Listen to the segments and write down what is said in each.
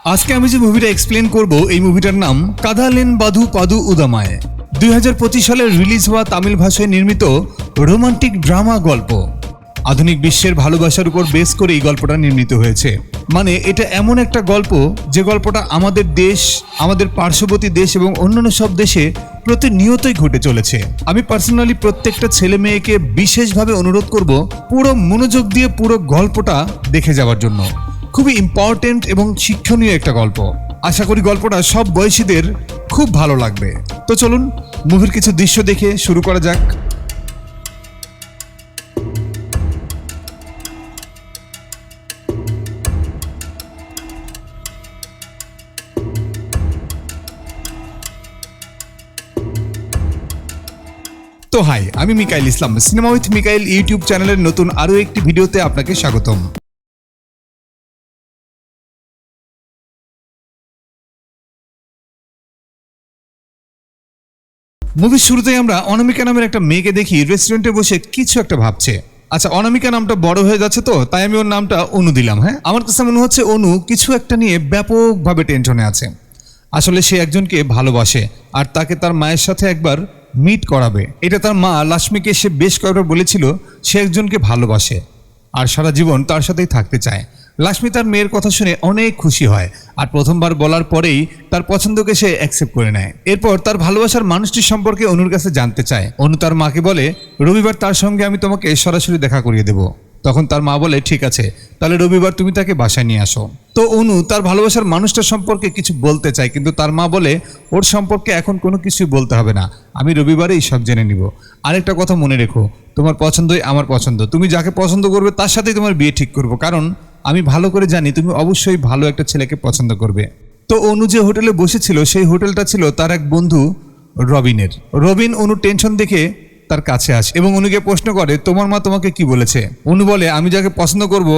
আজকে আমি যে মুভিটা এক্সপ্লেন করব এই মুভিটার নাম কাদালেন বাধু পাদু উদামায়। 2025 সালে রিলিজ হওয়া তামিল ভাষায় নির্মিত রোমান্টিক ড্রামা গল্প। আধুনিক বিশ্বের ভালোবাসার উপর বেস করে এই গল্পটা নির্মিত হয়েছে। মানে এটা এমন একটা গল্প যে গল্পটা আমাদের দেশ, আমাদের পার্শ্ববর্তী দেশ এবং অন্যান্য সব দেশে প্রতিনিয়তই ঘটে চলেছে। আমি পার্সোনালি প্রত্যেকটা ছেলে মেয়েকে বিশেষভাবে অনুরোধ করব পুরো মনোযোগ দিয়ে পুরো গল্পটা দেখে যাওয়ার জন্য। খুবই ইম্পর্টেন্ট এবং শিক্ষণীয় একটা গল্প। আশা করি গল্পটা সব বয়সীদের খুব ভালো লাগবে। তো চলুন মুভির কিছু দৃশ্য দেখে শুরু করা যাক। তো হাই, আমি মিকাইল ইসলাম। সিনেমা উইথ মিকাইল ইউটিউব চ্যানেলের নতুন আরও একটি ভিডিওতে আপনাকে স্বাগতম। মুভির শুরুতেই আমরা অনামিকা নামের একটা মেয়েকে দেখি রেস্টুরেন্টে বসে কিছু একটা ভাবছে। আচ্ছা, অনামিকা নামটা বড় হয়ে যাচ্ছে তো তাই আমি ওর নামটা অনু দিলাম। হ্যাঁ, আমার কাছে মনে হচ্ছে অনু কিছু একটা নিয়ে ব্যাপকভাবে টেনশনে আছে। আসলে সে একজনকে ভালোবাসে আর তাকে তার মায়ের সাথে একবার মিট করাবে। এটা তার মা লাক্ষ্মীকে সে বেশ কয়েকবার বলেছিল সে একজনকে ভালোবাসে আর সারা জীবন তার সাথেই থাকতে চায়। লাক্ষ্মী তার মেয়ের কথা শুনে অনেক খুশি হয় আর প্রথমবার বলার পরেই তার পছন্দকে সে অ্যাকসেপ্ট করে নেয়। এরপর তার ভালোবাসার মানুষটির সম্পর্কে অনুর কাছে জানতে চায়। অনু তার মাকে বলে রবিবার তার সঙ্গে আমি তোমাকে সরাসরি দেখা করিয়ে দেব। তখন তার মা বলে ঠিক আছে, তাহলে রবিবার তুমি তাকে বাসায় নিয়ে আসো। তো অনু তার ভালোবাসার মানুষটার সম্পর্কে কিছু বলতে চায়, কিন্তু তার মা বলে ওর সম্পর্কে এখন কোনো কিছুই বলতে হবে না, আমি রবিবারেই সব জেনে নিব। আরেকটা কথা মনে রেখো, তোমার পছন্দই আমার পছন্দ, তুমি যাকে পছন্দ করবে তার সাথেই তোমার বিয়ে ঠিক করবো, কারণ আমি ভালো করে জানি তুমি অবশ্যই ভালো একটা ছেলেকে পছন্দ করবে। তো অনু যে হোটেলে বসেছিল সেই হোটেলটা ছিল তার এক বন্ধু রবিনের। রবিন অনু টেনশন দেখে তার কাছে আসে এবং অনুকে প্রশ্ন করে তোমার মা তোমাকে কি বলেছে। অনু বলে আমি যাকে পছন্দ করব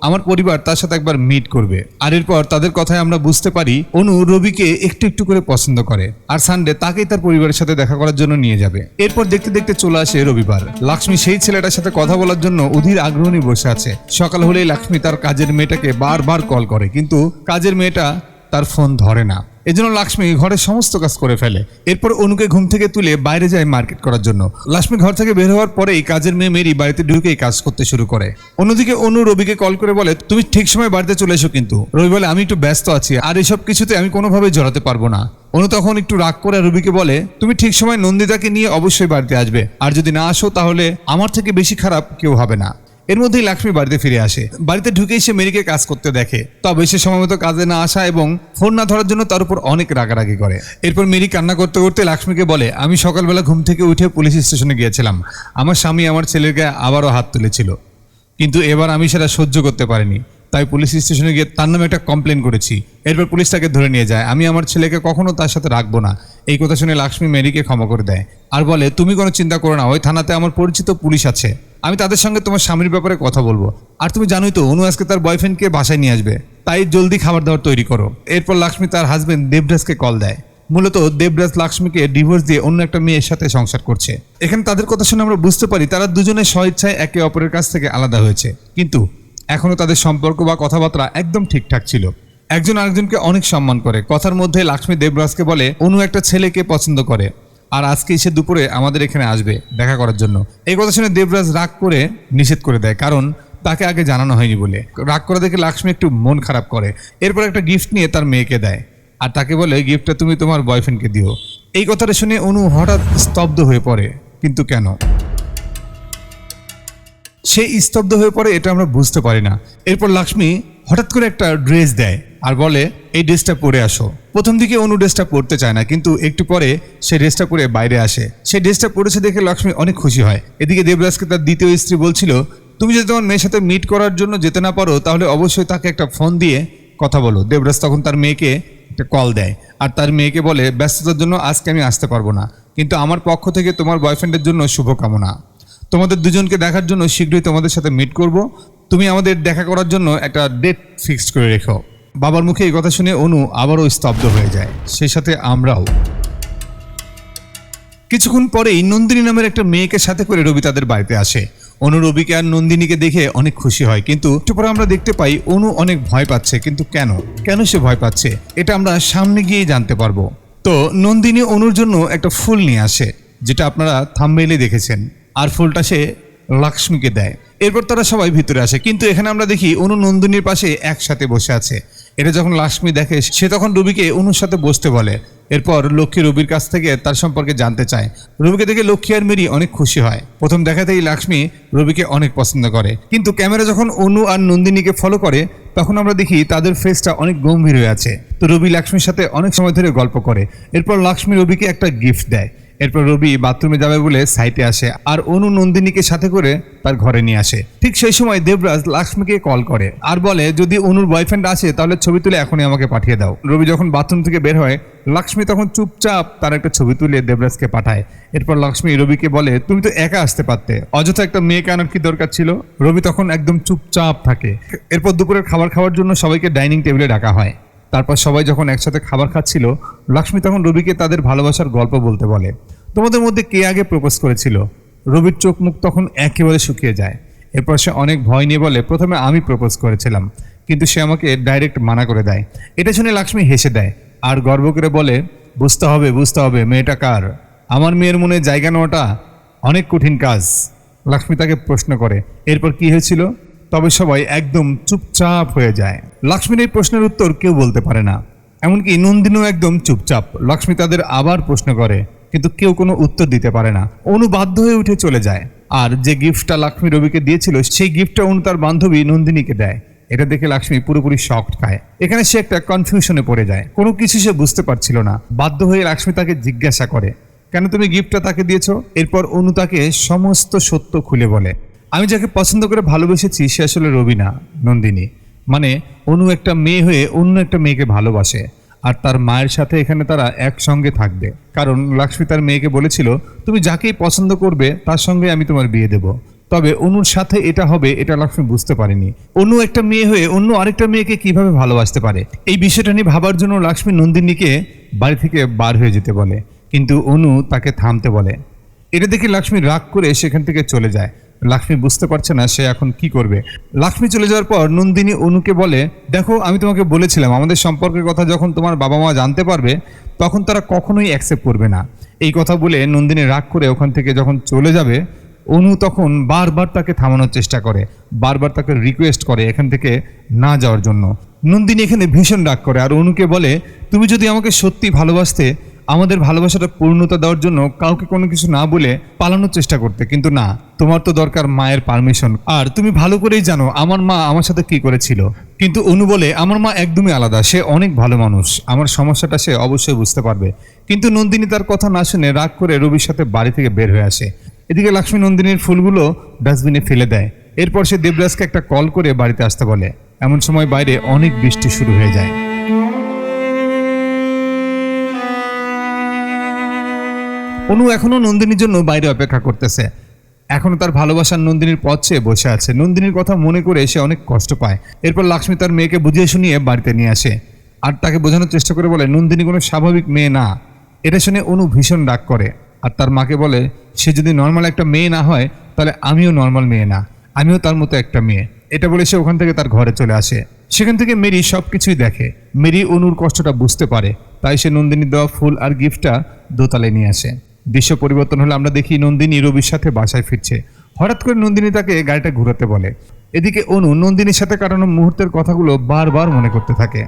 আমার পরিবার তার সাথে একবার মিট করবে। আর এরপর তাদের কথায় আমরা বুঝতে পারি অনু রবিকে একটু একটু করে পছন্দ করে আর সানডে তাকেই তার পরিবারের সাথে দেখা করার জন্য নিয়ে যাবে। এরপর দেখতে দেখতে চলে আসে রবিবার। লক্ষ্মী সেই ছেলেটার সাথে কথা বলার জন্য অধীর আগ্রহ নিয়ে বসে আছে। সকাল হলেই লক্ষ্মী তার কাজের মেয়েটাকে বারবার কল করে, কিন্তু কাজের মেয়েটা তার ফোন ধরে না। এজন্য লক্ষ্মী ঘরের সমস্ত কাজ করে ফেলে। এরপর অনুকে ঘুম থেকে তুলে বাইরে যায় মার্কেট করার জন্য। লক্ষ্মী ঘর থেকে বের হওয়ার পরেই কাজের মেয়ে মেরি বাড়িতে ঢুকেই কাজ করতে শুরু করে। অন্যদিকে অনু রবিকে কল করে বলে তুমি ঠিক সময় বাড়িতে চলে এসো, কিন্তু রবি বলে আমি একটু ব্যস্ত আছি আর এসব কিছুতে আমি কোনোভাবেই জড়াতে পারবো না। অনু তখন একটু রাগ করে রবিকে বলে তুমি ঠিক সময় নন্দিতাকে নিয়ে অবশ্যই বাড়িতে আসবে, আর যদি না আসো তাহলে আমার থেকে বেশি খারাপ কেউ হবে না। এর মধ্যেই লক্ষ্মী বাড়িতে ফিরে আসে। বাড়িতে ঢুকেই সে মেরিকে কাজ করতে দেখে, তবে সে সময়মতো কাজে না আসা এবং ফোন না ধরার জন্য তার উপর অনেক রাগারাগি করে। এরপর মেরি কান্না করতে করতে লক্ষ্মীকে বলে আমি সকালবেলা ঘুম থেকে উঠে পুলিশ স্টেশনে গিয়েছিলাম, আমার স্বামী আমার ছেলের গায়ে আবারও হাত তুলেছিল, কিন্তু এবার আমি সেটা সহ্য করতে পারিনি, তাই পুলিশ স্টেশনে গিয়ে তার নামে একটা কমপ্লেন করেছি। এরপর পুলিশ তাকে ধরে নিয়ে যায়। আমি আমার ছেলেকে কখনো তার সাথে রাখবো না। এই কথা শুনে লক্ষ্মী মেরিকে ক্ষমা করে দেয় আর বলে তুমি কোনো চিন্তা করো না, ওই থানাতে আমার পরিচিত পুলিশ আছে, আমি তাদের সঙ্গে তোমার স্বামীর ব্যাপারে কথা বলবো। আর তুমি জানোই তো অনু আজকে তার বয়ফ্রেন্ডকে বাসায় নিয়ে আসবে, তাই জলদি খাবার দাবার তৈরি করো। এরপর লক্ষ্মী তার হাজবেন্ড দেবরাজকে কল দেয়। মূলত দেবরাজ লক্ষ্মীকে ডিভোর্স দিয়ে অন্য একটা মেয়ের সাথে সংসার করছে। এখানে তাদের কথা শুনে আমরা বুঝতে পারি তারা দুজনে স্বেচ্ছায় একে অপরের কাছ থেকে আলাদা হয়েছে, কিন্তু এখনো তাদের সম্পর্ক বা কথাবার্তা একদম ঠিকঠাক ছিল। একজন আরেকজনকে অনেক সম্মান করে। কথার মধ্যে লক্ষ্মী দেবরাজকে বলে অনু একটা ছেলেকে পছন্দ করে আর আজকে সে দুপুরে আমাদের এখানে আসবে দেখা করার জন্য। এই কথা শুনে দেবরাজ রাগ করে নিষেধ করে দেয়, কারণ তাকে আগে জানানো হয়নি বলে। রাগ করে দেখে লক্ষ্মী একটু মন খারাপ করে। এরপর একটা গিফট নিয়ে তার মেয়েকে দেয় আর তাকে বলে গিফটটা তুমি তোমার বয়ফ্রেন্ডকে দিও। এই কথাটা শুনে অনু হঠাৎ স্তব্ধ হয়ে পড়ে, কিন্তু কেন সে স্তব্ধ হয়ে পড়ে এটা আমরা বুঝতে পারি না। এরপর লক্ষ্মী হঠাৎ করে একটা ড্রেস দেয় আর বলে এই ড্রেসটা পরে আসো। প্রথম দিকে অনু ড্রেসটা পরতে চায় না, কিন্তু একটু পরে সে ড্রেসটা পরে বাইরে আসে। সেই ড্রেসটা পরেছে দেখে লক্ষ্মী অনেক খুশি হয়। এদিকে দেবরাজকে তার দ্বিতীয় স্ত্রী বলছিল তুমি যদি তোমার মেয়ের সাথে মিট করার জন্য যেতে না পারো তাহলে অবশ্যই তাকে একটা ফোন দিয়ে কথা বলো। দেবরাজ তখন তার মেয়েকে একটা কল দেয় আর তার মেয়েকে বলে ব্যস্ততার জন্য আজকে আমি আসতে পারবো না, কিন্তু আমার পক্ষ থেকে তোমার বয়ফ্রেন্ডের জন্য শুভকামনা। তোমাদের দুজনকে দেখার জন্য শীঘ্রই তোমাদের সাথে মিট করব, তুমি আমাদের দেখা করার জন্য একটা ডেট ফিক্সড করে রেখো। বাবার মুখে এই কথা শুনে অনু আবারও স্তব্ধ হয়ে যায়, সেই সাথে আমরাও। কিছুক্ষণ পরেই নন্দিনী নামের একটা মেয়েকে সাথে করে রবি তাদের বাড়িতে আসে। অনু রবিকে আর নন্দিনীকে দেখে অনেক খুশি হয়, কিন্তু একটু পরে আমরা দেখতে পাই অনু অনেক ভয় পাচ্ছে। কিন্তু কেন কেন সে ভয় পাচ্ছে এটা আমরা সামনে গিয়েই জানতে পারবো। তো নন্দিনী অনুর জন্য একটা ফুল নিয়ে আসে, যেটা আপনারা থাম্বনেইলে দেখেছেন, আর ফুলটা সে লক্ষ্মীকে দেয়। এরপর তারা সবাই ভিতরে আসে, কিন্তু এখানে আমরা দেখি অনু নন্দিনীর পাশে একসাথে বসে আছে। এটা যখন লক্ষ্মী দেখে সে তখন রবিকে অনুর সাথে বসতে বলে। এরপর লক্ষ্মী রবির কাছ থেকে তার সম্পর্কে জানতে চায়। রবিকে দেখে লক্ষ্মী আর মেরি অনেক খুশি হয়। প্রথম দেখাতেই লক্ষ্মী রবিকে অনেক পছন্দ করে, কিন্তু ক্যামেরা যখন অনু আর নন্দিনীকে ফলো করে তখন আমরা দেখি তাদের ফেসটা অনেক গম্ভীর হয়ে আছে। তো রবি লক্ষ্মীর সাথে অনেক সময় ধরে গল্প করে। এরপর লক্ষ্মী রবিকে একটা গিফট দেয়। এরপর রবি বাথরুমে যাবে বলে সাইটে আসে, আর অনু নন্দিনীকে সাথে করে তার ঘরে নিয়ে আসে। ঠিক সেই সময় দেবরাজ লক্ষ্মীকে কল করে আর বলে, যদি অনুর বয়ফ্রেন্ড আসে তাহলে ছবি তুলে এখনই আমাকে পাঠিয়ে দাও। রবি যখন বাথরুম থেকে বের হয়, লক্ষ্মী তখন চুপচাপ তার একটা ছবি তুলে দেবরাজকে পাঠায়। এরপর লক্ষ্মী রবিকে বলে, তুমি তো একা আসতে পারতে, অযথা একটা মেয়েকে আনার কি দরকার ছিল। রবি তখন একদম চুপচাপ থাকে। এরপর দুপুরের খাবার খাওয়ার জন্য সবাইকে ডাইনিং টেবিলে ডাকা হয়। তারপর সবাই যখন একসাথে খাবার খাচ্ছিল, লক্ষ্মী তখন রবিকে তাদের ভালোবাসার গল্প বলতে বলে। তোমাদের মধ্যে কে আগে প্রপোজ করেছিল? রবির চোখ মুখ তখন একেবারে শুকিয়ে যায়। এরপর সে অনেক ভয় নিয়ে বলে, প্রথমে আমি প্রপোজ করেছিলাম, কিন্তু সে আমাকে ডাইরেক্ট মানা করে দেয়। এটা শুনে লক্ষ্মী হেসে দেয় আর গর্ব করে বলে, বুঝতে হবে মেয়েটা কার। আমার মেয়ের মনে জায়গা নেওয়াটা অনেক কঠিন কাজ। লক্ষ্মী তাকে প্রশ্ন করে, এরপর কি হয়েছিল? তবে সবাই একদম চুপচাপ হয়ে যায়। লক্ষ্মীর এই প্রশ্নের উত্তর কেউ বলতে পারে না, এমনকি নন্দিনীও একদম চুপচাপ। লক্ষ্মী তাদের আবার প্রশ্ন করে, কিন্তু কেউ কোনো উত্তর দিতে পারে না। অনু বাধ্য হয়ে উঠে চলে যায়। আর যে গিফটটা লক্ষ্মী রবিকে দিয়েছিল সেই গিফটটা অনু তার বান্ধবী নন্দিনীকে দেয়। এটা দেখে লক্ষ্মী পুরোপুরি শকড খায়। এখানে সে একটা কনফিউশনে পড়ে যায়, কোনো কিছু সে বুঝতে পারছিল না। বাধ্য হয়ে লক্ষ্মী তাকে জিজ্ঞাসা করে, কেন তুমি গিফটটা তাকে দিয়েছো? এরপর অনু তাকে সমস্ত সত্য খুলে বলে, আমি যাকে পছন্দ করে ভালোবেসেছি সে আসলে রবি না, নন্দিনী। মানে অনু একটা মেয়ে হয়ে অন্য একটা মেয়েকে ভালোবাসে, আর তার মায়ের সাথে এখানে তারা একসঙ্গে থাকবে। কারণ লক্ষ্মী তার মেয়েকে বলেছিল, তুমি যাকেই পছন্দ করবে তার সঙ্গে আমি তোমার বিয়ে দেব। তবে অনুর সাথে এটা হবে এটা লক্ষ্মী বুঝতে পারেনি। অনু একটা মেয়ে হয়ে অন্য আরেকটা মেয়েকে কিভাবে ভালোবাসতে পারে, এই বিষয়টা নিয়ে ভাবার জন্য লক্ষ্মী নন্দিনীকে বাড়ি থেকে বার হয়ে যেতে বলে, কিন্তু অনু তাকে থামতে বলে। এটা দেখে লক্ষ্মী রাগ করে সেখান থেকে চলে যায়। লক্ষ্মী বুঝতে পারছে না সে এখন কি করবে। লক্ষ্মী চলে যাওয়ার পর নন্দিনী অনুকে বলে, দেখো আমি তোমাকে বলেছিলাম আমাদের সম্পর্কের কথা যখন তোমার বাবা মা জানতে পারবে তখন তারা কখনোই অ্যাকসেপ্ট করবে না। এই কথা বলে নন্দিনী রাগ করে ওখান থেকে যখন চলে যাবে, অনু তখন বারবার তাকে থামানোর চেষ্টা করে, বারবার তাকে রিকোয়েস্ট করে এখান থেকে না যাওয়ার জন্য। নন্দিনী এখানে ভীষণ রাগ করে আর অনুকে বলে, তুমি যদি আমাকে সত্যি ভালোবাসতে আমাদের ভালোবাসাটা পূর্ণতা দেওয়ার জন্য কাউকে কোনো কিছু না বলে পালানোর চেষ্টা করতে, কিন্তু না, তোমার তো দরকার মায়ের পারমিশন। আর তুমি ভালো করেই জানো আমার মা আমার সাথে কি করেছিল। কিন্তু অনু বলে, আমার মা একদমই আলাদা, সে অনেক ভালো মানুষ, আমার সমস্যাটা সে অবশ্যই বুঝতে পারবে। কিন্তু নন্দিনী তার কথা না শুনে রাগ করে রবির সাথে বাড়ি থেকে বের হয়ে আসে। এদিকে লক্ষ্মী নন্দিনীর ফুলগুলো ডাস্টবিনে ফেলে দেয়। এরপর সে দেবরাজকে একটা কল করে বাড়িতে আসতে বলে। এমন সময় বাইরে অনেক বৃষ্টি শুরু হয়ে যায়। অনু এখনো নন্দিনীর জন্য বাইরে অপেক্ষা করতেছে। এখনো তার ভালোবাসার নন্দিনীর পথ চেয়ে বসে আছে। নন্দিনীর কথা মনে করে সে অনেক কষ্ট পায়। এরপর লক্ষ্মী তার মেয়েকে বুঝিয়ে শুনিয়ে বাড়িতে নিয়ে আসে আর তাকে বোঝানোর চেষ্টা করে বলে, নন্দিনী কোনো স্বাভাবিক মেয়ে না। এটা শুনে অনু ভীষণ রাগ করে আর তার মাকে বলে, সে যদি নর্মাল একটা মেয়ে না হয় তাহলে আমিও নর্মাল মেয়ে না, আমিও তার মতো একটা মেয়ে। এটা বলে সে ওখান থেকে তার ঘরে চলে আসে। সেখান থেকে মেরি সবকিছুই দেখে। মেরি অনুর কষ্টটা বুঝতে পারে, তাই সে নন্দিনীর দেওয়া ফুল আর গিফটটা দোতলায় নিয়ে আসে। দৃশ্য পরিবর্তন হলে আমরা দেখি নন্দিনী রবির সাথে বাসায় ফিরছে। হঠাৎ করে নন্দিনী তাকে গাড়িটা ঘুরাতে বলে। এদিকে অনু নন্দিনীর সাথে কাটানো মুহূর্তের কথাগুলো বারবার মনে করতে থাকে।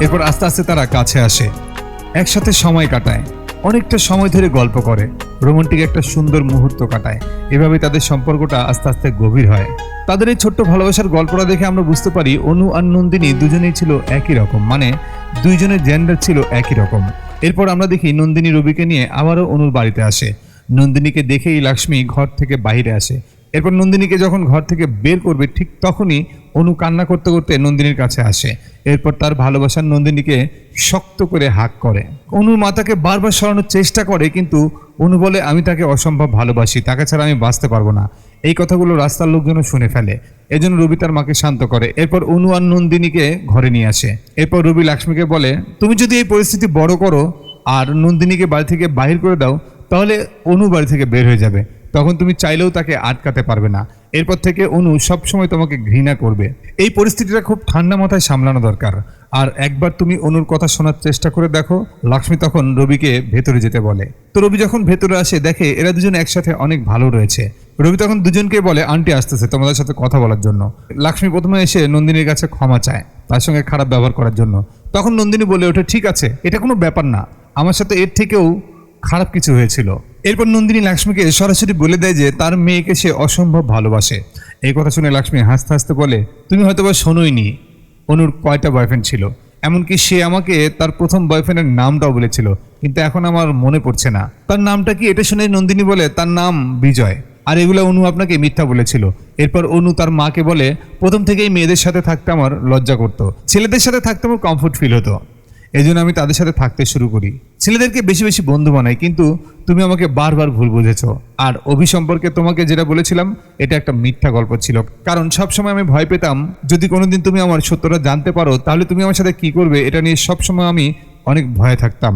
এরপর আস্তে আস্তে তারা কাছে আসে, একসাথে সময় কাটায়, অনেকটা সময় ধরে গল্প করে, রোমান্টিক একটা সুন্দর মুহূর্ত কাটায়। এভাবে তাদের সম্পর্কটা আস্তে আস্তে গভীর হয়। তাদের এই ছোট্ট ভালোবাসার গল্পটা দেখে আমরা বুঝতে পারি অনু আর নন্দিনী দুজনেই ছিল একই রকম, মানে দুইজনের জেন্ডার ছিল একই রকম। এরপর আমরা দেখি নন্দিনী রবিকে নিয়ে আবারও অনুর বাড়িতে আসে। নন্দিনীকে দেখেই লক্ষ্মী ঘর থেকে বাইরে আসে। এরপর নন্দিনীকে যখন ঘর থেকে বের করবে ঠিক তখনই অনু কান্না করতে করতে নন্দিনীর কাছে আসে। এরপর তার ভালোবাসার নন্দিনীকে শক্ত করে হাক করে। অনুর মাতাকে বারবার সরানোর চেষ্টা করে, কিন্তু অনু বলে, আমি তাকে অসম্ভব ভালোবাসি, তাকে ছাড়া আমি বাঁচতে পারবো না। এই কথাগুলো রাস্তার লোকজনও শুনে ফেলে। এজন্য রবি তার মাকে শান্ত করে। এরপর অনু আর নন্দিনীকে ঘরে নিয়ে আসে। এরপর রবি লক্ষ্মীকে বলে, তুমি যদি এই পরিস্থিতি বড় করো আর নন্দিনীকে বাড়ি থেকে বাহির করে দাও, তাহলে অনু বাড়ি থেকে বের হয়ে যাবে। তখন তুমি চাইলেও তাকে আটকাতে পারবে না। এরপর থেকে অনু সবসময় তোমাকে ঘৃণা করবে। এই পরিস্থিতিটা খুব ঠান্ডা মাথায় সামলানো দরকার। আর একবার তুমি অনুর কথা শোনার চেষ্টা করে দেখো। লক্ষ্মী তখন রবিকে ভেতরে যেতে বলে। তো রবি যখন ভেতরে আসে দেখে এরা দুজন একসাথে অনেক ভালো রয়েছে। রবি তখন দুজনকে বলে আন্টি আসতেছে তোমাদের সাথে কথা বলার জন্য। লক্ষ্মী প্রথমে এসে নন্দিনীর কাছে ক্ষমা চায় তার সঙ্গে খারাপ ব্যবহার করার জন্য। তখন নন্দিনী বলে ওঠে, ঠিক আছে, এটা কোনো ব্যাপার না, আমার সাথে এর থেকেও খারাপ কিছু হয়েছিল। এরপর নন্দিনী লক্ষ্মীকে সরাসরি বলে দেয় যে তার মেয়েকে সে অসম্ভব ভালোবাসে। এই কথা শুনে লক্ষ্মী হাসতে হাসতে বলে, তুমি হয়তোবা শোনোইনি অনুর কয়টা বয়ফ্রেন্ড ছিল, এমনকি সে আমাকে তার প্রথম বয়ফ্রেন্ডের নামটাও বলেছিল, কিন্তু এখন আমার মনে পড়ছে না তার নামটা কি। এটা শুনে নন্দিনী বলে, তার নাম বিজয়। আর এগুলো অনু আপনাকে মিথ্যা বলেছিল। এরপর অনু তার মাকে বলে, প্রথম থেকেই মেয়েদের সাথে থাকতে আমার লজ্জা করতো, ছেলেদের সাথে থাকতে আমার কমফোর্ট ফিল হতো, এই জন্য আমি তাদের সাথে থাকতে শুরু করি, ছেলেদেরকে বেশি বেশি বন্ধু বানাই, কিন্তু তুমি আমাকে বারবার ভুল বুঝেছ। আর অভি সম্পর্কে তোমাকে যেটা বলেছিলাম এটা একটা মিথ্যা গল্প ছিল, কারণ সবসময় আমি ভয় পেতাম যদি কোনোদিন তুমি আমার সত্যটা জানতে পারো তাহলে তুমি আমার সাথে কি করবে, এটা নিয়ে সবসময় আমি অনেক ভয়ে থাকতাম।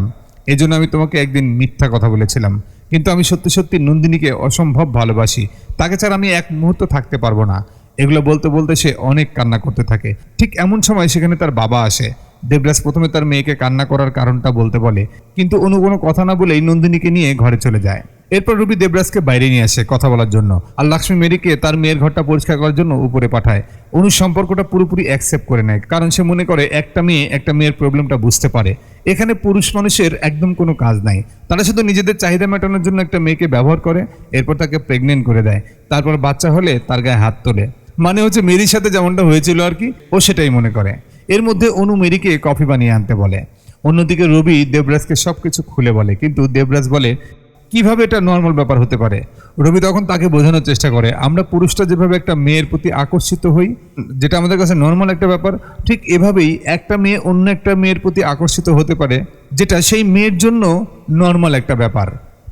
এই জন্য আমি তোমাকে একদিন মিথ্যা কথা বলেছিলাম, কিন্তু আমি সত্যি সত্যি নন্দিনীকে অসম্ভব ভালোবাসি, তাকে ছাড়া আমি এক মুহূর্ত থাকতে পারবো না। এগুলো বলতে বলতে সে অনেক কান্না করতে থাকে। ঠিক এমন সময় সেখানে তার বাবা আসে। দেবরাজ প্রথমে তার মেয়েকে কান্না করার কারণটা বলতে বলে, কিন্তু অনু কোনো কথা না বলেই নন্দিনীকে নিয়ে ঘরে চলে যায়। এরপর রবি দেবরাজকে বাইরে নিয়ে আসে কথা বলার জন্য, আর লক্ষ্মী মেরিকে তার মেয়ের ঘরটা পরিষ্কার করার জন্য উপরে পাঠায়। অনু সম্পর্কটা পুরোপুরি অ্যাকসেপ্ট করে নেয়, কারণ সে মনে করে একটা মেয়ের প্রবলেমটা বুঝতে পারে। এখানে পুরুষ মানুষের একদম কোনো কাজ নাই, তারা শুধু নিজেদের চাহিদা মেটানোর জন্য একটা মেয়েকে ব্যবহার করে, এরপর তাকে প্রেগনেন্ট করে দেয়, তারপর বাচ্চা হলে তার গায়ে হাত তোলে। মানে হচ্ছে মেরির সাথে যেমনটা হয়েছিল আর কি, ও সেটাই মনে করে। এর মধ্যে অনু মেরিকে কফি বানিয়ে আনতে বলে। অন্যদিকে রবি দেবরাজকে সবকিছু খুলে বলে, কিন্তু দেবরাজ বলে কিভাবে এটা নর্মাল ব্যাপার হতে পারে। রবি তখন তাকে বোঝানোর চেষ্টা করে, আমরা পুরুষরা যেভাবে একটা মেয়ের প্রতি আকর্ষিত হই, যেটা আমাদের কাছে নর্মাল একটা ব্যাপার, ঠিক এভাবেই একটা মেয়ে অন্য একটা মেয়ের প্রতি আকর্ষিত হতে পারে, যেটা সেই মেয়ের জন্য নর্মাল একটা ব্যাপার।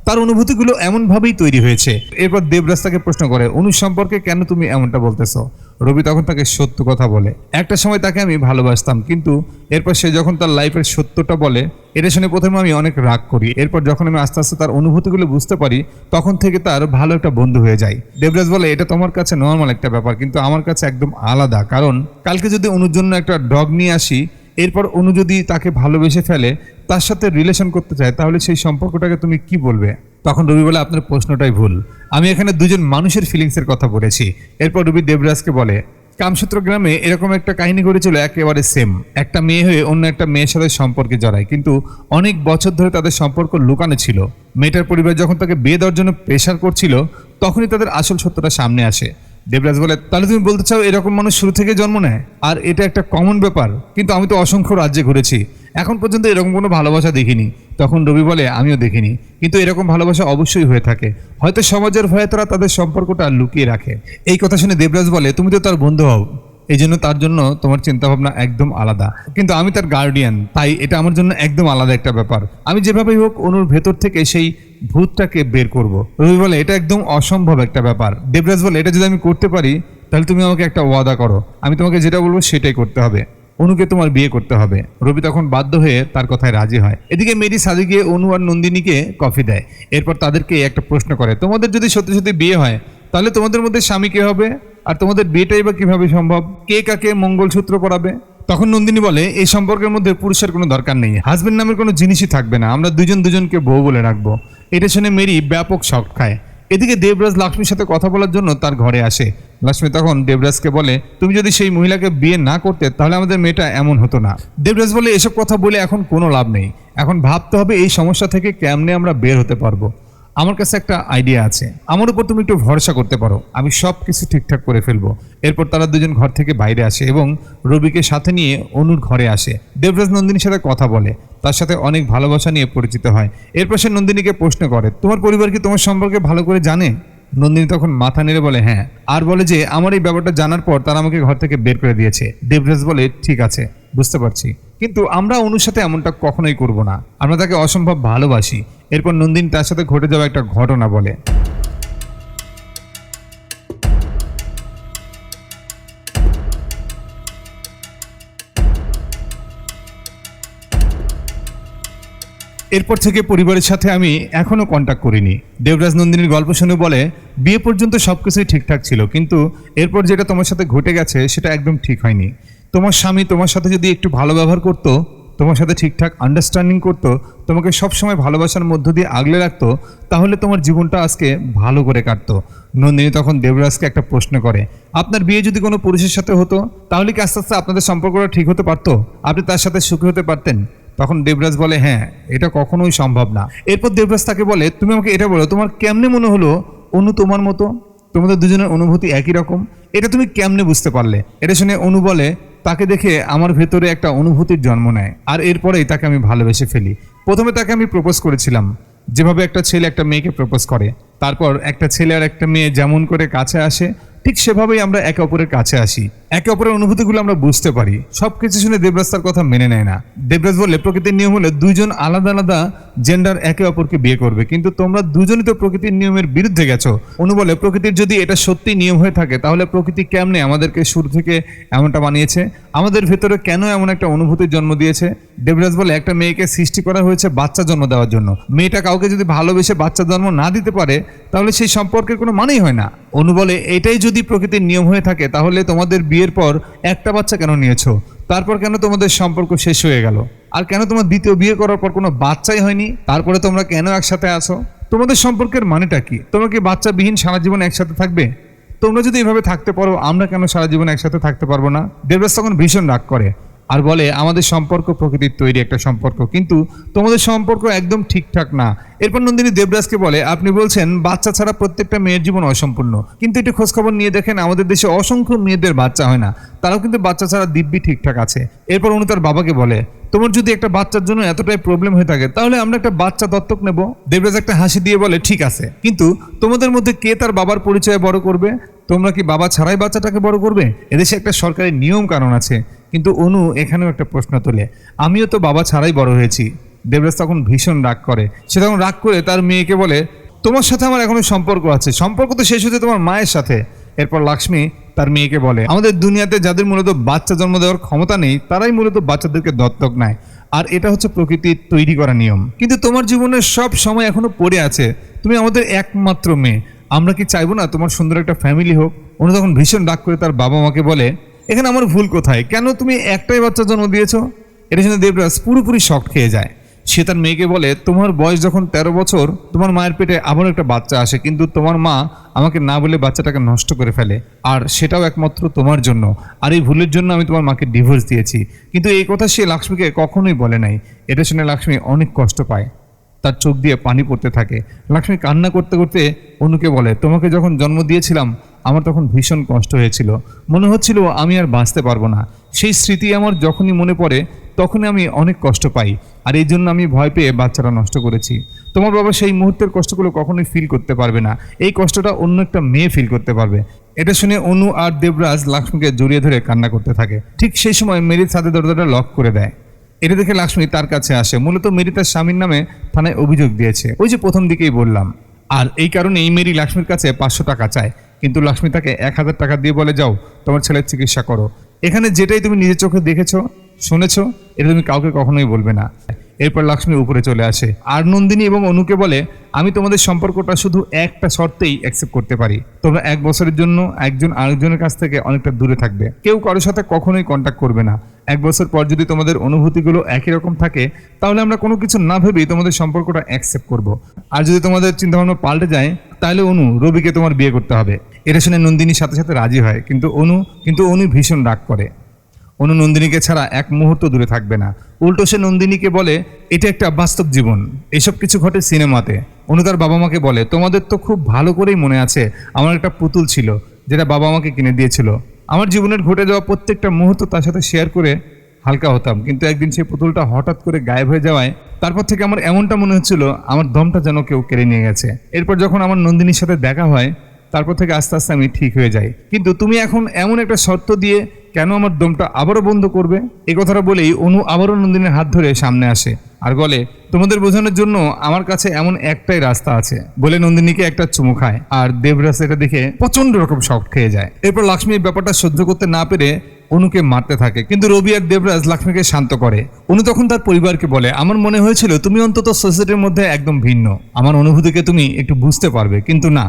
তার অনুভূতিগুলো এমনভাবেই তৈরি হয়েছে। এরপর দেবরাজ তাকে প্রশ্ন করে, অনু সম্পর্কে কেন তুমি এমনটা বলতেছো? রবি তখন তাকে সত্য কথা বলে, একটা সময় তাকে আমি ভালোবাসতাম, কিন্তু এরপর সে যখন তার লাইফের সত্যটা বলে, এটা শুনে প্রথমে আমি অনেক রাগ করি। এরপর যখন আমি আস্তে আস্তে তার অনুভূতিগুলো বুঝতে পারি, তখন থেকে তার ভালো একটা বন্ধু হয়ে যায়। দেবরাজ বলে, এটা তোমার কাছে নর্মাল একটা ব্যাপার, কিন্তু আমার কাছে একদম আলাদা, কারণ কালকে যদি অনুর জন্য একটা ডগ নিয়ে আসি, এরপর অনু যদি তাকে ভালোবেসে ফেলে, তার সাথে রিলেশন করতে চায়, তাহলে সেই সম্পর্কটাকে তুমি কি বলবে? তখন রবি বলে, আপনার প্রশ্নটাই ভুল, আমি এখানে দুজন মানুষের ফিলিংসের কথা বলেছি। এরপর রবি দেবরাজকে বলে, কামসূত্র গ্রামে এরকম একটা কাহিনী ঘটেছিল, একেবারে সেম। একটা মেয়ে হয়ে অন্য একটা মেয়ের সাথে সম্পর্কে জড়ায়, কিন্তু অনেক বছর ধরে তাদের সম্পর্ক লুকানো ছিল। মেয়েটার পরিবার যখন তাকে বিয়ে দেওয়ার জন্য প্রেশার করছিল, তখনই তাদের আসল সত্যটা সামনে আসে। দেবরাজ বলে, তাহলে তুমি বলতে চাও এরকম মানুষ শুরু থেকে জন্ম নেয়, আর এটা একটা কমন ব্যাপার? কিন্তু আমি তো অসংখ্য রাজ্যে ঘুরেছি, এখন পর্যন্ত এরকম কোনো ভালোবাসা দেখিনি। তখন রবি বলে, আমিও দেখিনি, কিন্তু এরকম ভালোবাসা অবশ্যই হয়ে থাকে, হয়তো সমাজের ভয়ে তারা তাদের সম্পর্কটা লুকিয়ে রাখে। এই কথা শুনে দেবরাজ বলে, তুমি তো তার বন্ধু হও, এই জন্য তার জন্য তোমার চিন্তাভাবনা একদম আলাদা, কিন্তু আমি তার গার্ডিয়ান, তাই এটা আমার জন্য একদম আলাদা একটা ব্যাপার। আমি যেভাবেই হোক অনুর ভেতর থেকে সেই ভূতটাকে বের করব। রবি বলে, এটা একদম অসম্ভব একটা ব্যাপার। দেবরাজ বলে, এটা যদি আমি করতে পারি, তাহলে তুমি আমাকে একটা ওয়াদা করো, আমি তোমাকে যেটা বলবো সেটাই করতে হবে, অনুকে তোমার বিয়ে করতে হবে। রবি তখন বাধ্য হয়ে তার কথায় রাজি হয়। এদিকে মেরি সাজে গিয়ে অনু আর নন্দিনীকে কফি দেয়। এরপর তাদেরকে একটা প্রশ্ন করে, তোমাদের যদি সত্যি সত্যি বিয়ে হয়, তাহলে তোমাদের মধ্যে স্বামী কে হবে, আর তোমাদের বিয়েটাই বা কিভাবে সম্ভব, কে কাকে মঙ্গলসূত্র পরাবে? তখন নন্দিনী বলে, এই সম্পর্কের মধ্যে পুরুষের কোনো দরকার নেই, হাজবেন্ড নামের কোনো জিনিসই থাকবে না, আমরা দুজন দুজনকে বউ বলে রাখবো। এটা শুনে মেরি ব্যাপক শক খায়। এদিকে দেবরাজ লক্ষ্মীর সাথে কথা বলার জন্য তার ঘরে আসে। লক্ষ্মী তখন দেবরাজকে বলে, তুমি যদি সেই মহিলাকে বিয়ে না করতে, তাহলে আমাদের মেয়েটা এমন হতো না। দেবরাজ বলে, এসব কথা বলে এখন কোনো লাভ নেই, এখন ভাবতে হবে এই সমস্যা থেকে কেমনে আমরা বের হতে পারবো। আমার কাছে একটা আইডিয়া আছে, আমার উপর তুমি একটু ভরসা করতে পারো, আমি সব কিছু ঠিকঠাক করে ফেলবো। এরপর তারা দুজন ঘর থেকে বাইরে আসে এবং রবিকে সাথে নিয়ে অনুর ঘরে আসে। দেবরাজ নন্দিনীর সাথে কথা বলে, তার সাথে অনেক ভালোবাসা নিয়ে পরিচিত হয়। এরপর সে নন্দিনীকে প্রশ্ন করে, তোমার পরিবার কি তোমার সম্পর্কে ভালো করে জানে? নন্দিনী তখন মাথা নেড়ে বলে, হ্যাঁ, আর বলে যে আমার এই ব্যাপারটা জানার পর তারা আমাকে ঘর থেকে বের করে দিয়েছে। দেবরাজ বলে, ঠিক আছে, বুঝতে পারছি, কিন্তু আমরা অনুর সাথে এমনটা কখনোই করব না, আমরা তাকে অসম্ভব ভালোবাসি। এরপর নন্দিনী তার সাথে ঘটে যাওয়া একটা ঘটনা বলে। এরপর থেকে পরিবারের সাথে আমি এখনো কন্ট্যাক্ট করিনি। দেবরাজ নন্দিনীর গল্প শুনে বলে, বিয়ে পর্যন্ত সবকিছুই ঠিকঠাক ছিল, কিন্তু এরপর যেটা তোমার সাথে ঘটে গেছে সেটা একদম ঠিক হয়নি। তোমার স্বামী তোমার সাথে যদি একটু ভালো ব্যবহার করতো, তোমার সাথে ঠিকঠাক আন্ডারস্ট্যান্ডিং করতো, তোমাকে সবসময় ভালোবাসার মধ্য দিয়ে আগলে রাখতো, তাহলে তোমার জীবনটা আজকে ভালো করে কাটতো। নন্দিনী তখন দেবরাজকে একটা প্রশ্ন করে, আপনার বিয়ে যদি কোনো পুরুষের সাথে হতো তাহলে কি আস্তে আস্তে আপনাদের সম্পর্কটা ঠিক হতে পারতো? আপনি তার সাথে সুখী হতে পারতেন? তখন দেবরাজ বলে, হ্যাঁ, এটা কখনোই সম্ভব না। এরপর দেবরাজ তাকে বলে, তুমি আমাকে এটা বলো, তোমার কেমনে মনে হলো অনু তোমার মতো? তোমাদের দুজনের অনুভূতি একই রকম, এটা তুমি কেমনে বুঝতে পারলে? এটা শুনে অনু বলে, তাকে দেখে আমার ভেতরে একটা অনুভূতির জন্ম নেয়, আর এরপরেই তাকে আমি ভালোবেসে ফেলি। প্রথমে তাকে আমি প্রপোজ করেছিলাম, যেভাবে একটা ছেলে একটা মেয়েকে প্রপোজ করে। তারপর একটা ছেলে আর একটা মেয়ে যেমন করে কাছে আসে, ঠিক সেভাবেই আমরা একে অপরের কাছে আসি, একে অপরের অনুভূতিগুলো আমরা বুঝতে পারি। সবকিছু শুনে দেবরাজ তার কথা মেনে নেয় না। দেবরাজ বলে, প্রকৃতির নিয়ম হলে দুইজন আলাদা আলাদা জেন্ডার একে অপরকে বিয়ে করবে, কিন্তু তোমরা দুজনই তো প্রকৃতির নিয়মের বিরুদ্ধে গেছো। অনু বলে, প্রকৃতির যদি এটা সত্যি নিয়ম হয়ে থাকে তাহলে প্রকৃতি কেমনে আমাদেরকে শুরু থেকে এমনটা বানিয়েছে? আমাদের ভেতরে কেন এমন একটা অনুভূতির জন্ম দিয়েছে? দেবরাজ বলে, একটা মেয়েকে সৃষ্টি করা হয়েছে বাচ্চা জন্ম দেওয়ার জন্য। মেয়েটা কাউকে যদি ভালোবেসে বাচ্চা জন্ম না দিতে পারে তাহলে সেই সম্পর্কের কোনো মানেই হয় না। অনু বলে, এটাই যদি প্রকৃতির নিয়ম হয়ে থাকে তাহলে তোমাদের বিয়ের পর একটা বাচ্চা কেন নিয়েছো? তারপর কেন তোমাদের সম্পর্ক শেষ হয়ে গেল? আর কেন তোমার দ্বিতীয় বিয়ে করার পর কোনো বাচ্চাই হয়নি? তারপরে তোমরা কেন একসাথে আছো? তোমাদের সম্পর্কের মানেটা কি? তোমরা কি বাচ্চাবিহীন সারা জীবন একসাথে থাকবে? তোমরা যদি এভাবে থাকতে পারো, আমরা কেন সারা জীবন একসাথে থাকতে পারবো না? দেবরাজ তখন ভীষণ রাগ করে আর বলে, আমাদের সম্পর্ক প্রকৃতির তৈরি একটা সম্পর্ক, কিন্তু তোমাদের সম্পর্ক একদম ঠিকঠাক না। এরপর নন্দিনী দেবরাজকে বলে, আপনি বলছেন বাচ্চা ছাড়া প্রত্যেকটা মেয়ের জীবন অসম্পূর্ণ, কিন্তু একটু খোঁজখবর নিয়ে দেখেন আমাদের দেশে অসংখ্য মেয়েদের বাচ্চা হয় না, তারাও কিন্তু বাচ্চা ছাড়া দিব্যি ঠিকঠাক আছে। এরপর উনি তার বাবাকে বলে, তোমার যদি একটা বাচ্চার জন্য এতটাই প্রবলেম হয়ে থাকে তাহলে আমরা একটা বাচ্চা দত্তক নেব। দেবরাজ একটা হাসি দিয়ে বলে, ঠিক আছে, কিন্তু তোমাদের মধ্যে কে তার বাবার পরিচয় বড় করবে? তোমরা কি বাবা ছাড়াই বাচ্চাটাকে বড় করবে? এদেশে একটা সরকারি নিয়ম কানুন আছে। কিন্তু অনু এখানেও একটা প্রশ্ন তোলে, আমিও তো বাবা ছাড়াই বড় হয়েছি। দেবরাজ তখন ভীষণ রাগ করে। সে তখন রাগ করে তার মেয়েকে বলে, তোমার সাথে আমার এখনো সম্পর্ক আছে, সম্পর্ক তো শেষ হচ্ছে তোমার মায়ের সাথে। এরপর লক্ষ্মী তার মেয়েকে বলে, আমাদের দুনিয়াতে যাদের মূলত বাচ্চা জন্ম দেওয়ার ক্ষমতা নেই তারাই মূলত বাচ্চাদেরকে দত্তক নেয়, আর এটা হচ্ছে প্রকৃতির তৈরি করা নিয়ম। কিন্তু তোমার জীবনের সব সময় এখনো পড়ে আছে, তুমি আমাদের একমাত্র মেয়ে, আমরা কি চাইবো না তোমার সুন্দর একটা ফ্যামিলি হোক? অনু তখন ভীষণ রাগ করে তার বাবা মাকে বলে, এখানে আমার ভুল কোথায়? কেন তুমি একটাই বাচ্চা জন্ম দিয়েছো? এটা শুনে দেবরাজ পুরোপুরি শক খেয়ে যায়। সে তার মেয়েকে বলে, তোমার বয়স যখন 13 বছর, তোমার মায়ের পেটে আবার একটা বাচ্চা আসে, কিন্তু তোমার মা আমাকে না বলে বাচ্চাটাকে নষ্ট করে ফেলে, আর সেটাও একমাত্র তোমার জন্য। আর এই ভুলের জন্য আমি তোমার মাকে ডিভোর্স দিয়েছি। কিন্তু এই কথা সে লক্ষ্মীকে কখনোই বলে নাই। এটা শুনে লক্ষ্মী অনেক কষ্ট পায়, তার চোখ দিয়ে পানি পড়তে থাকে। লক্ষ্মী কান্না করতে করতে অনুকে বলে, তোমাকে যখন জন্ম দিয়েছিলাম আমার তখন ভীষণ কষ্ট হয়েছিল, মনে হচ্ছিল আমি আর বাঁচতে পারবো না। সেই স্মৃতি আমার যখনই মনে পড়ে তখনই আমি অনেক কষ্ট পাই, আর এই জন্য আমি ভয় পেয়ে বাচ্চাটা নষ্ট করেছি। তোমার বাবা সেই মুহূর্তের কষ্টগুলো কখনোই ফিল করতে পারবে না, এই কষ্টটা অন্য একটা মেয়ে ফিল করতে পারবে। এটা শুনে অনু আর দেবরাজ লক্ষ্মীকে জড়িয়ে ধরে কান্না করতে থাকে। ঠিক সেই সময় মেরির ছাদের দরজাটা লক করে দেয়। এটা দেখে লক্ষ্মী তার কাছে আসে। মূলত মেরি তার স্বামীর নামে থানায় অভিযোগ দিয়েছে, ওই যে প্রথম দিকেই বললাম। আর এই কারণেই মেরি লক্ষ্মীর কাছে 500 টাকা চায়, কিন্তু লক্ষ্মী তাকে 1000 টাকা দিয়ে বলে, যাও তোমার ছেলের চিকিৎসা করো। এখানে যেটাই তুমি নিজের চোখে দেখেছো শুনেছো এটা তুমি কাউকে কখনোই বলবে না। এরপর লক্ষ্মী উপরে চলে আসে আর নন্দিনী এবং অনুকে বলে, আমি তোমাদের সম্পর্কটা শুধু একটা শর্তেই অ্যাকসেপ্ট করতে পারি, তোমরা 1 বছরের জন্য একজন আরেকজনের কাছ থেকে অনেকটা দূরে থাকবে, কেউ কারোর সাথে কখনোই কন্ট্যাক্ট করবে না। 1 বছর পর যদি তোমাদের অনুভূতিগুলো একই রকম থাকে তাহলে আমরা কোনো কিছু না ভেবেই তোমাদের সম্পর্কটা অ্যাকসেপ্ট করব। আর যদি তোমাদের চিন্তাভাবনা পাল্টে যায় তাহলে অনু রবিকে তোমার বিয়ে করতে হবে। এটা শুনে নন্দিনীর সাথে সাথে রাজি হয়, কিন্তু অনু ভীষণ রাগ করে। অনু নন্দিনীকে ছাড়া 1 মুহূর্ত দূরে থাকবে না। উল্টো সে নন্দিনীকে বলে, এটা একটা বাস্তব জীবন, এসব কিছু ঘটে সিনেমাতে। অনু তার বাবা মাকে বলে, তোমাদের তো খুব ভালো করেই মনে আছে আমার একটা পুতুল ছিল যেটা বাবা আমাকে কিনে দিয়েছিল। আমার জীবনের ঘটে যাওয়া প্রত্যেকটা মুহূর্ত তার সাথে শেয়ার করে হালকা হতাম, কিন্তু একদিন সেই পুতুলটা হঠাৎ করে গায়েব হয়ে যাওয়ায় তারপর থেকে আমার এমনটা মনে হচ্ছিল আমার দমটা যেন কেউ কেড়ে নিয়ে গেছে। এরপর যখন আমার নন্দিনীর সাথে দেখা হয় তারপর থেকে আস্তে আস্তে আমি ঠিক হয়ে যাই, কিন্তু তুমি এখন এমন একটা শর্ত দিয়ে কেন আমার দমটা আবারও বন্ধ করবে? এই কথাটা বলেই অনু আবারও নন্দিনীর হাত ধরে সামনে আসে আর বলে, তোমাদের বোঝানোর জন্য আমার কাছে এমন একটাই রাস্তা আছে বলে নন্দিনীকে একটা চুমু খায়। আর দেবরাজ এটা দেখে প্রচন্ড রকম শক খেয়ে যায়। এরপর লক্ষ্মী ব্যাপারটা সহ্য করতে না পেরে অনুকে মারতে থাকে, কিন্তু রবি আর দেবরাজ লক্ষ্মীকে শান্ত করে। অনু তখন তার পরিবারকে বলে, আমার মনে হয়েছিল তুমি অন্তত সোসাইটির মধ্যে একদম ভিন্ন, আমার অনুভূতিকে তুমি একটু বুঝতে পারবে, কিন্তু না,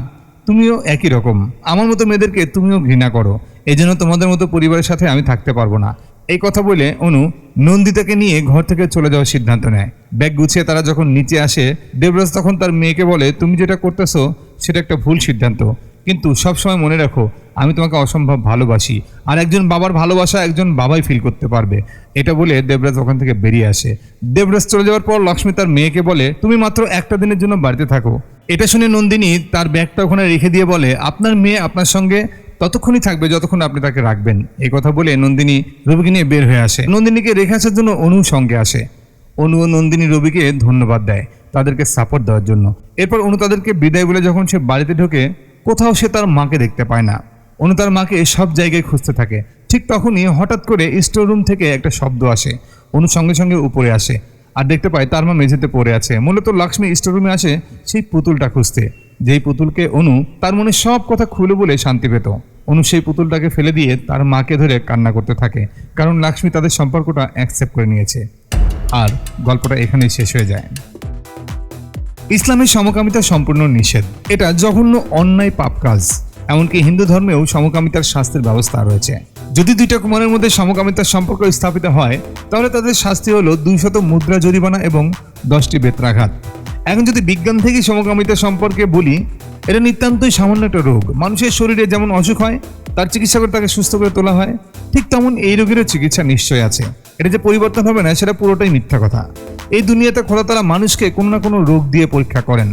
তুমিও একই রকম, আমার মতো মেয়েদেরকে তুমিও ঘৃণা করো, এই জন্য তোমাদের মতো পরিবারের সাথে আমি থাকতে পারবো না। এই কথা বলে অনু নন্দিতাকে নিয়ে ঘর থেকে চলে যাওয়ার সিদ্ধান্ত নেয়। ব্যাগ গুছিয়ে তারা যখন নিচে আসে, দেবরাজ তখন তার মেয়েকে বলে, তুমি যেটা করতেছো সেটা একটা ভুল সিদ্ধান্ত, কিন্তু সবসময় মনে রাখো আমি তোমাকে অসম্ভব ভালোবাসি, আর একজন বাবার ভালোবাসা একজন বাবাই ফিল করতে পারবে। এটা বলে দেবরাজ ওখান থেকে বেরিয়ে আসে। দেবরাজ চলে যাওয়ার পর লক্ষ্মী তার মেয়েকে বলে, তুমি মাত্র একটা দিনের জন্য বাড়িতে থাকো। এটা শুনে নন্দিনী তার ব্যাগটা ওখানে রেখে দিয়ে বলে, আপনার মেয়ে আপনার সঙ্গে ততক্ষণই থাকবে যতক্ষণ আপনি তাকে রাখবেন। এই কথা বলে নন্দিনী রবিকে নিয়ে বের হয়ে আসে। নন্দিনীকে রেখে আসার জন্য অনু সঙ্গে আসে। অনু ও নন্দিনী রবিকে ধন্যবাদ দেয় তাদেরকে সাপোর্ট দেওয়ার জন্য। এরপর অনু তাদেরকে বিদায় বলে যখন সে বাড়িতে ঢোকে, কোথাও সে তার মাকে দেখতে পায় না। অনু তার মাকে সব জায়গায় খুঁজতে থাকে। ঠিক তখনই হঠাৎ করে স্টোর রুম থেকে একটা শব্দ আসে। অনু সঙ্গে সঙ্গে উপরে আসে আর দেখতে পায় তার মা মেঝেতে পড়ে আছে। মূলত লক্ষ্মী স্টোর রুমে আসে সেই পুতুলটা খুঁজতে, যেই পুতুলকে অনু তার মনে সব কথা খুলে বলে শান্তি পেত। অনু সেই পুতুলটাকে ফেলে দিয়ে তার মাকে ধরে কান্না করতে থাকে, কারণ লক্ষ্মী তাদের সম্পর্কটা অ্যাকসেপ্ট করে নিয়েছে। আর গল্পটা এখানেই শেষ হয়ে যায়। ইসলামে সমকামিতা সম্পূর্ণ নিষেধ, এটা জঘন্য অন্যায় পাপ কাজ। এমনকি হিন্দু ধর্মেও সমকামিতার শাস্তির ব্যবস্থা রয়েছে। যদি দুইটা কুমারের মধ্যে সমকামিতার সম্পর্ক স্থাপিত হয়, তাহলে তাদের শাস্তি হলো 200 মুদ্রা জরিমানা এবং 10টি বেত্রাঘাত। এখন যদি বিজ্ঞান থেকে সমকামিতা সম্পর্কে বলি, এটা নিতান্তই সামান্য একটা রোগ। মানুষের শরীরে যেমন অসুখ হয়, তার চিকিৎসা করে তাকে সুস্থ করে তোলা হয়, ঠিক তেমন এই রোগেরও চিকিৎসা নিশ্চয় আছে। এটা যে পরিবর্তন হবে না সেটা পুরোটাই মিথ্যা কথা। এই দুনিয়াতে খোদা তাআলা মানুষকে কোনো না কোনো রোগ দিয়ে পরীক্ষা করেন,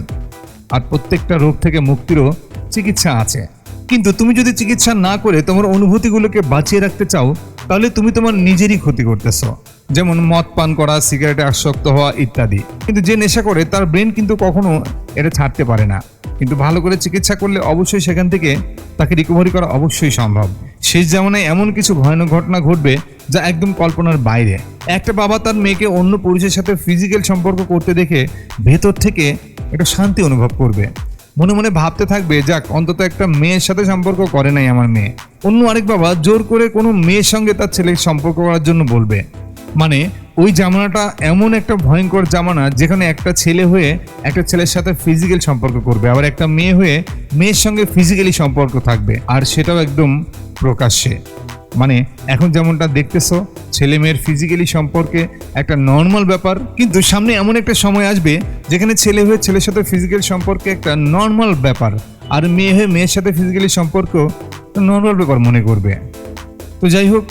আর প্রত্যেকটা রোগ থেকে মুক্তিরও চিকিৎসা আছে। কিন্তু তুমি যদি চিকিৎসা না করে তোমার অনুভূতিগুলোকে বাঁচিয়ে রাখতে চাও, তাহলে তুমি তোমার নিজেরই ক্ষতি করতেছো। যেমন মদ পান করা, সিগারেটে আসক্ত হওয়া ইত্যাদি। কিন্তু যে নেশা করে তার ব্রেন কিন্তু কখনো এটা ছাড়তে পারে না, কিন্তু ভালো করে চিকিৎসা করলে অবশ্যই সেখান থেকে তাকে রিকভারি করা অবশ্যই সম্ভব। শেষ জামানায় এমন কিছু ভয়ানক ঘটনা ঘটবে যা একদম কল্পনার বাইরে। একটা বাবা তার মেয়েকে অন্য পুরুষের সাথে ফিজিক্যাল সম্পর্ক করতে দেখে ভেতর থেকে একটা শান্তি অনুভব করবে, মনে মনে ভাবতে থাকবে, যাক অন্তত একটা মেয়ের সাথে সম্পর্ক করে নাই আমার মেয়ে। অন্য আরেক বাবা জোর করে কোনো মেয়ের সঙ্গে তার ছেলের সম্পর্ক করার জন্য বলবে। মানে ওই জামানাটা এমন একটা ভয়ঙ্কর জামানা, যেখানে একটা ছেলে হয়ে একটা ছেলের সাথে ফিজিক্যাল সম্পর্ক করবে, আবার একটা মেয়ে হয়ে মেয়ের সঙ্গে ফিজিক্যালি সম্পর্ক থাকবে, আর সেটাও একদম প্রকাশ্যে। মানে এখন যেমনটা দেখতেছো ছেলে মেয়ের ফিজিক্যালি সম্পর্কে একটা নর্মাল ব্যাপার, কিন্তু সামনে এমন একটা সময় আসবে যেখানে ছেলে হয়ে ছেলের সাথে ফিজিক্যাল সম্পর্কে একটা নর্মাল ব্যাপার, আর মেয়ে হয়ে মেয়ের সাথে ফিজিক্যালি সম্পর্ক নর্মাল ব্যাপার মনে করবে। তো যাই হোক,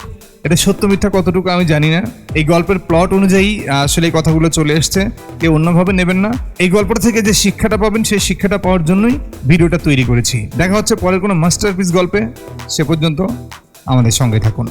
এটা সত্য মিথ্যা কতটুকু আমি জানি না। এই গল্পের প্লট অনুযায়ী আসলে এই কথাগুলো চলে এসছে, কেউ অন্যভাবে নেবেন না। এই গল্পটা থেকে যে শিক্ষাটা পাবেন সেই শিক্ষাটা পাওয়ার জন্যই ভিডিওটা তৈরি করেছি। দেখা হচ্ছে পরের কোনো মাস্টারপিস গল্পে। সে পর্যন্ত আমাদের সঙ্গে থাকুন।